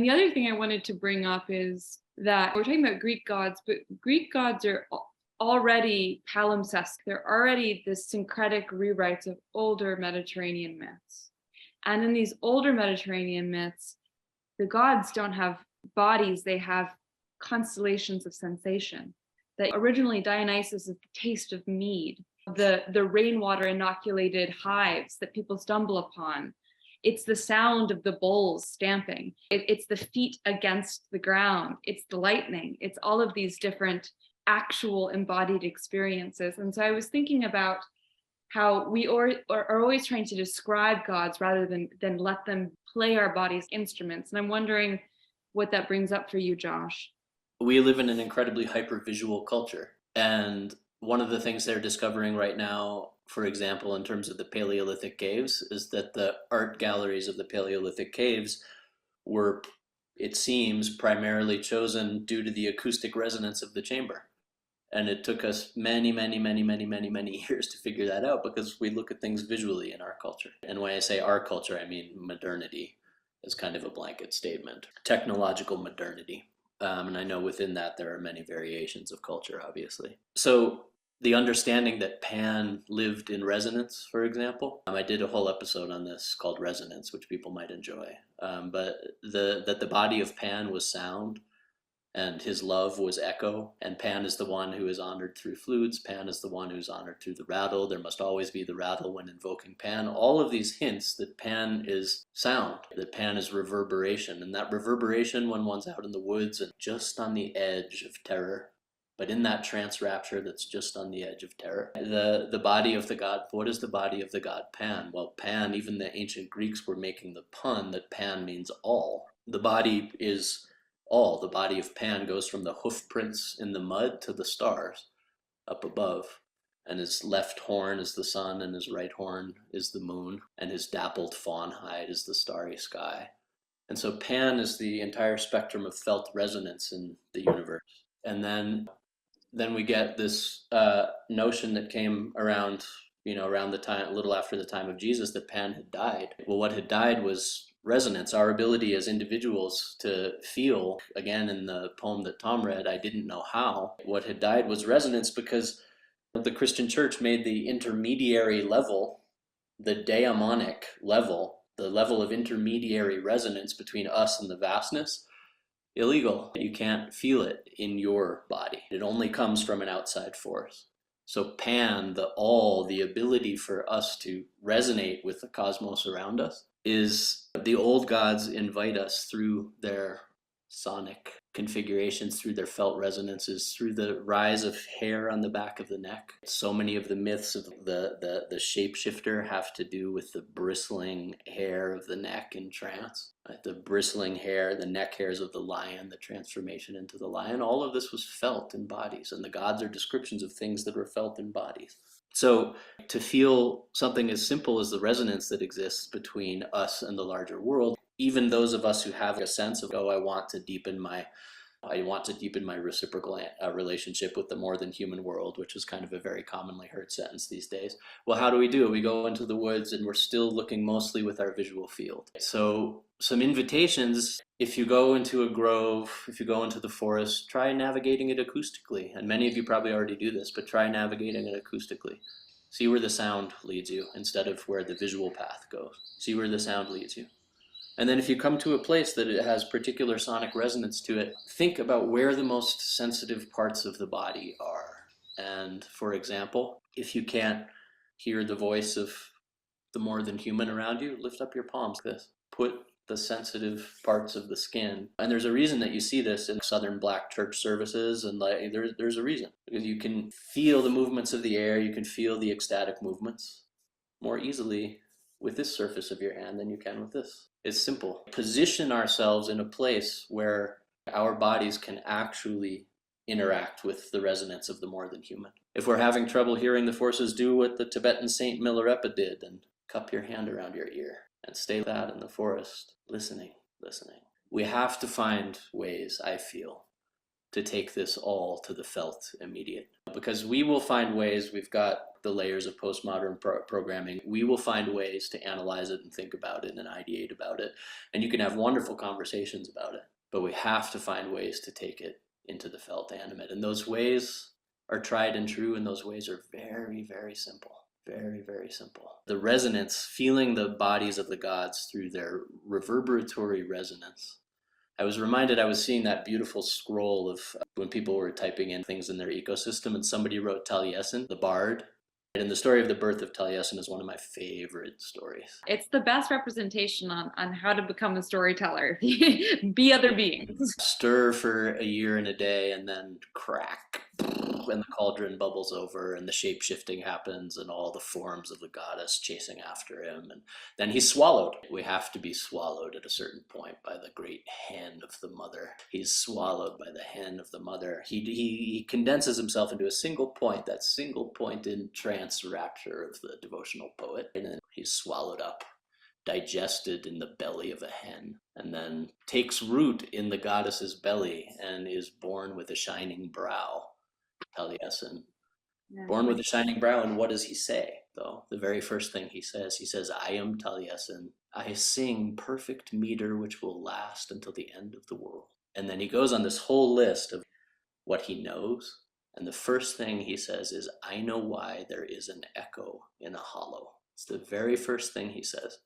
And the other thing I wanted to bring up is that we're talking about Greek gods, but Greek gods are already palimpsest. They're already the syncretic rewrites of older Mediterranean myths. And in these older Mediterranean myths, the gods don't have bodies, they have constellations of sensation. That originally Dionysus is the taste of mead, the rainwater inoculated hives that people stumble upon. It's the sound of the bowls stamping. It's the feet against the ground. It's the lightning. It's all of these different actual embodied experiences. And so I was thinking about how we are always trying to describe gods rather than let them play our bodies instruments. And I'm wondering what that brings up for you, Josh. We live in an incredibly hyper-visual culture. And one of the things they're discovering right now, for example, in terms of the Paleolithic caves, is that the art galleries of the Paleolithic caves were, it seems, primarily chosen due to the acoustic resonance of the chamber. And it took us many years to figure that out, because we look at things visually in our culture. And when I say our culture, I mean modernity as kind of a blanket statement. Technological modernity. And I know within that there are many variations of culture, obviously. So the understanding that Pan lived in resonance, for example, I did a whole episode on this called Resonance, which people might enjoy. But that the body of Pan was sound, and his love was echo, and Pan is the one who is honored through flutes. Pan is the one who's honored through the rattle. There must always be the rattle when invoking Pan. All of these hints that Pan is sound, that Pan is reverberation, and that reverberation when one's out in the woods and just on the edge of terror, but in that trance rapture that's just on the edge of terror. The body of the god, what is the body of the god Pan? Well, Pan, even the ancient Greeks were making the pun that Pan means all. The body is all. The body of Pan goes from the hoof prints in the mud to the stars up above. And his left horn is the sun, and his right horn is the moon, and his dappled fawn hide is the starry sky. And so Pan is the entire spectrum of felt resonance in the universe. And then we get this notion that came around, around the time, a little after the time of Jesus, that Pan had died. Well, what had died was resonance, our ability as individuals to feel. Again, in the poem that Tom read, I didn't know how. What had died was resonance, because the Christian church made the intermediary level, the daimonic level, the level of intermediary resonance between us and the vastness, illegal. You can't feel it in your body. It only comes from an outside force. So Pan, the all, the ability for us to resonate with the cosmos around us, is the old gods invite us through their sonic configurations, through their felt resonances, through the rise of hair on the back of the neck. So many of the myths of the shapeshifter have to do with the bristling hair of the neck in trance. Right? The bristling hair, the neck hairs of the lion, the transformation into the lion, all of this was felt in bodies, and the gods are descriptions of things that were felt in bodies. So to feel something as simple as the resonance that exists between us and the larger world, even those of us who have a sense of, oh, I want to deepen my reciprocal relationship with the more than human world, which is kind of a very commonly heard sentence these days. Well, how do we do it? We go into the woods and we're still looking mostly with our visual field. So some invitations: if you go into a grove, if you go into the forest, try navigating it acoustically. And many of you probably already do this, but try navigating it acoustically. See where the sound leads you instead of where the visual path goes. See where the sound leads you. And then if you come to a place that it has particular sonic resonance to it, think about where the most sensitive parts of the body are. And for example, if you can't hear the voice of the more than human around you, lift up your palms like this. Put the sensitive parts of the skin. And there's a reason that you see this in Southern Black church services, and there's a reason. Because you can feel the movements of the air, you can feel the ecstatic movements more easily with this surface of your hand than you can with this. It's simple. Position ourselves in a place where our bodies can actually interact with the resonance of the more than human. If we're having trouble hearing the forces, do what the Tibetan Saint Milarepa did and cup your hand around your ear and stay that in the forest, listening. We have to find ways, I feel, to take this all to the felt immediate. Because we will find ways. We've got the layers of postmodern programming, we will find ways to analyze it and think about it and ideate about it. And you can have wonderful conversations about it, but we have to find ways to take it into the felt animate. And those ways are tried and true, and those ways are very, very simple. Very, very simple. The resonance, feeling the bodies of the gods through their reverberatory resonance. I was reminded, I was seeing that beautiful scroll of when people were typing in things in their ecosystem, and somebody wrote Taliesin, the bard. And the story of the birth of Taliesin is one of my favorite stories. It's the best representation on how to become a storyteller. Be other beings. Stir for a year and a day, and then crack, and the cauldron bubbles over, and the shape shifting happens, and all the forms of the goddess chasing after him, and then he's swallowed. We have to be swallowed at a certain point by the great hand of the mother. He's swallowed by the hand of the mother. He condenses himself into a single point, that single point in trance rapture of the devotional poet, and then he's swallowed up, digested in the belly of a hen, and then takes root in the goddess's belly and is born with a shining brow. Taliesin, born with a shining brow. And what does he say, though? The very first thing he says, I am Taliesin. I sing perfect meter which will last until the end of the world. And then he goes on this whole list of what he knows. And the first thing he says is, I know why there is an echo in a hollow. It's the very first thing he says,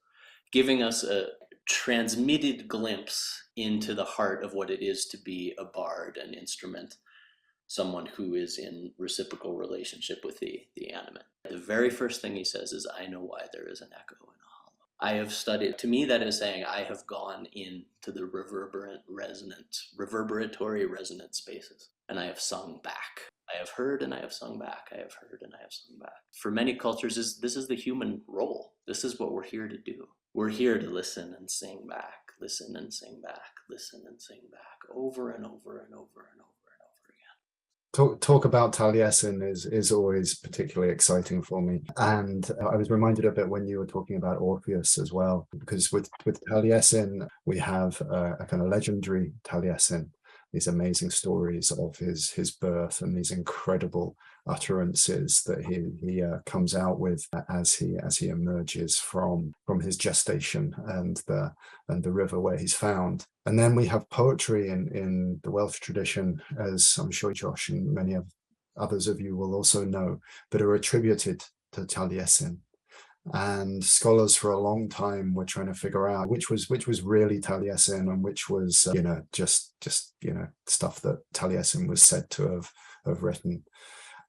giving us a transmitted glimpse into the heart of what it is to be a bard, an instrument, someone who is in reciprocal relationship with the animate. The very first thing he says is, I know why there is an echo in a hollow. I have studied, to me that is saying I have gone into the reverberatory resonant spaces, and I have sung back. I have heard and I have sung back. I have heard and I have sung back. For many cultures, this is the human role. This is what we're here to do. We're here to listen and sing back, listen and sing back, listen and sing back, over and over and over and over. Talk about Taliesin is always particularly exciting for me, and I was reminded of it when you were talking about Orpheus as well, because with Taliesin we have a kind of legendary Taliesin, these amazing stories of his birth and these incredible utterances that he comes out with as he emerges from his gestation and the river where he's found. And then we have poetry in the Welsh tradition, as I'm sure Josh and many others of you will also know, that are attributed to Taliesin. And scholars for a long time were trying to figure out which was really Taliesin and which was just stuff that Taliesin was said to have written.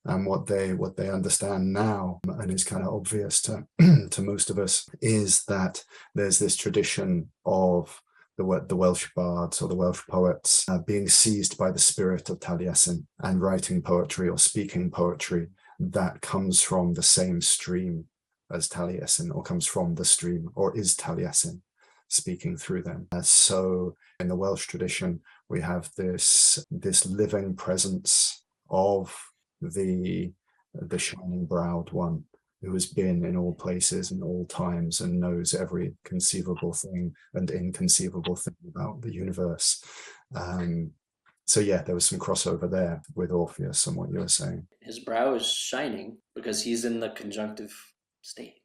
And what they understand now, and is kind of obvious to to most of us, is that there's this tradition of the Welsh bards or the Welsh poets being seized by the spirit of Taliesin and writing poetry or speaking poetry that comes from the same stream as Taliesin, or comes from the stream, or is Taliesin speaking through them. So in the Welsh tradition, we have this living presence of the shining browed one, who has been in all places and all times and knows every conceivable thing and inconceivable thing about the universe. So yeah, there was some crossover there with Orpheus and what you were saying. His brow is shining because he's in the conjunctive state.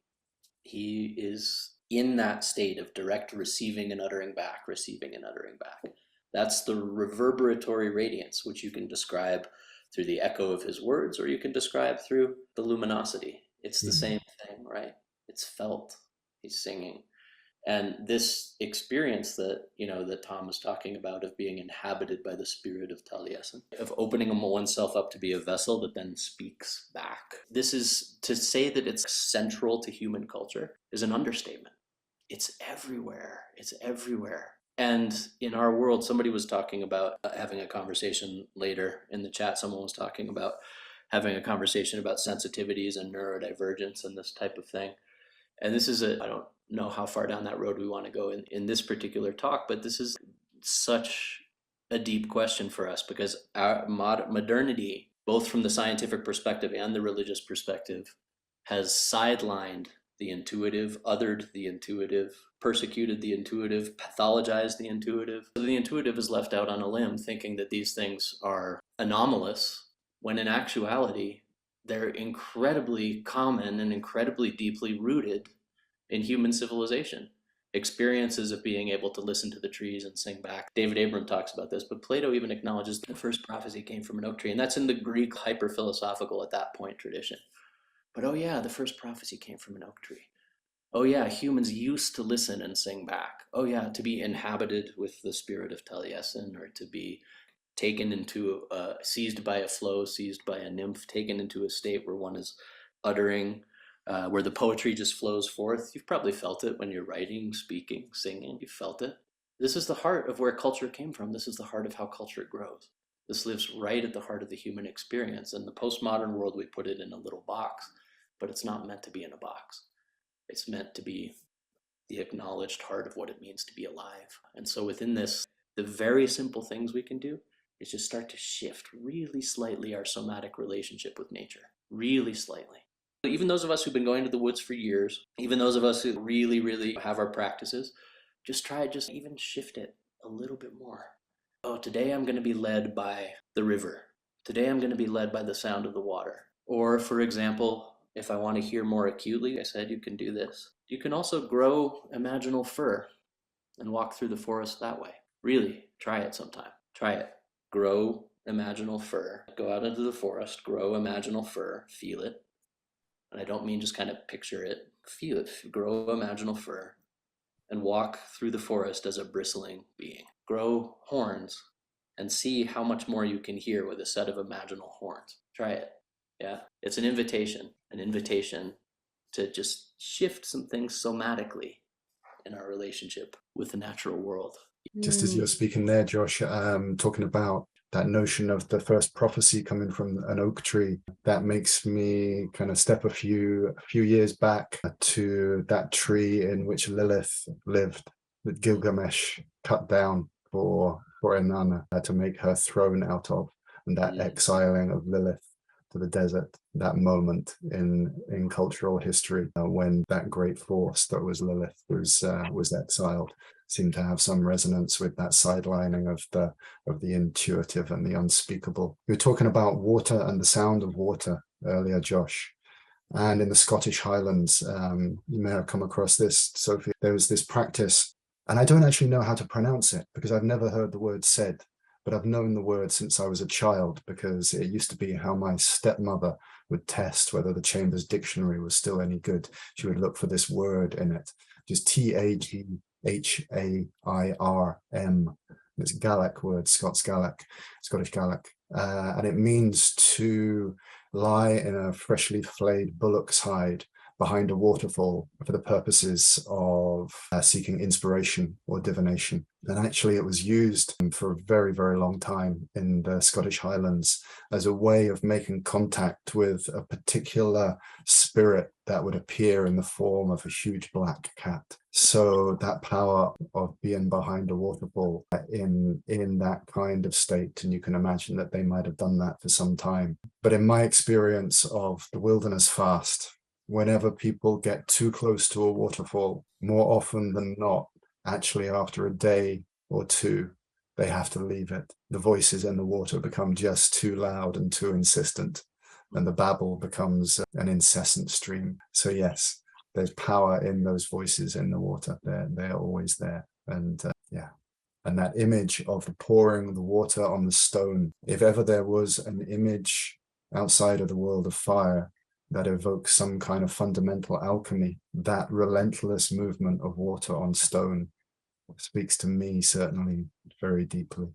He is in that state of direct receiving and uttering back, receiving and uttering back. That's the reverberatory radiance, which you can describe through the echo of his words, or you can describe through the luminosity. It's the same thing, right? It's felt. He's singing. And this experience that, that Tom was talking about, of being inhabited by the spirit of Taliesin, of opening oneself up to be a vessel that then speaks back. This is, to say that it's central to human culture is an understatement. It's everywhere. It's everywhere. And in our world, somebody was talking about having a conversation later in the chat. Someone was talking about having a conversation about sensitivities and neurodivergence and this type of thing. And this is I don't know how far down that road we want to go in this particular talk, but this is such a deep question for us, because our modernity, both from the scientific perspective and the religious perspective, has sidelined the intuitive, othered the intuitive, persecuted the intuitive, pathologized the intuitive. So the intuitive is left out on a limb thinking that these things are anomalous, when in actuality, they're incredibly common and incredibly deeply rooted in human civilization. Experiences of being able to listen to the trees and sing back. David Abram talks about this, but Plato even acknowledges the first prophecy came from an oak tree, and that's in the Greek hyper-philosophical at that point tradition. But oh yeah, the first prophecy came from an oak tree. Oh yeah, humans used to listen and sing back. Oh yeah, to be inhabited with the spirit of Taliesin, or to be taken into, seized by a flow, seized by a nymph, taken into a state where one is uttering, where the poetry just flows forth. You've probably felt it when you're writing, speaking, singing. You've felt it. This is the heart of where culture came from. This is the heart of how culture grows. This lives right at the heart of the human experience. In the postmodern world, we put it in a little box, but it's not meant to be in a box. It's meant to be the acknowledged heart of what it means to be alive. And so within this, the very simple things we can do is just start to shift really slightly our somatic relationship with nature, really slightly. Even those of us who've been going to the woods for years, even those of us who really, really have our practices, just even shift it a little bit more. Oh, today I'm going to be led by the river. Today I'm going to be led by the sound of the water. Or, for example, if I want to hear more acutely, I said you can do this. You can also grow imaginal fir and walk through the forest that way. Really, try it sometime. Try it. Grow imaginal fir. Go out into the forest, grow imaginal fir, feel it. And I don't mean just kind of picture it. Feel it. Grow imaginal fir and walk through the forest as a bristling being. Grow horns and see how much more you can hear with a set of imaginal horns. Try it. Yeah, it's an invitation to just shift some things somatically in our relationship with the natural world. Just as you're speaking there, Josh, talking about that notion of the first prophecy coming from an oak tree, that makes me kind of step a few years back to that tree in which Lilith lived, that Gilgamesh cut down for Inanna to make her throne out of, and that exiling of Lilith to the desert, that moment in cultural history when that great force that was Lilith was exiled, seemed to have some resonance with that sidelining of the intuitive and the unspeakable. You were talking about water and the sound of water earlier, Josh. And in the Scottish Highlands, you may have come across this, Sophie. There was this practice, and I don't actually know how to pronounce it because I've never heard the word said, but I've known the word since I was a child because it used to be how my stepmother would test whether the Chambers Dictionary was still any good. She would look for this word in it, just Taghirm. It's a Gaelic word, Scottish Gaelic, and it means to lie in a freshly flayed bullock's hide behind a waterfall for the purposes of seeking inspiration or divination. And actually it was used for a very, very long time in the Scottish Highlands as a way of making contact with a particular spirit that would appear in the form of a huge black cat. So that power of being behind a waterfall in that kind of state, and you can imagine that they might have done that for some time. But in my experience of the wilderness fast, whenever people get too close to a waterfall, more often than not, actually after a day or two, they have to leave it. The voices in the water become just too loud and too insistent, and the babble becomes an incessant stream. So yes, there's power in those voices in the water. They're always there. And and that image of the pouring the water on the stone, if ever there was an image outside of the world of fire that evokes some kind of fundamental alchemy, that relentless movement of water on stone speaks to me certainly very deeply.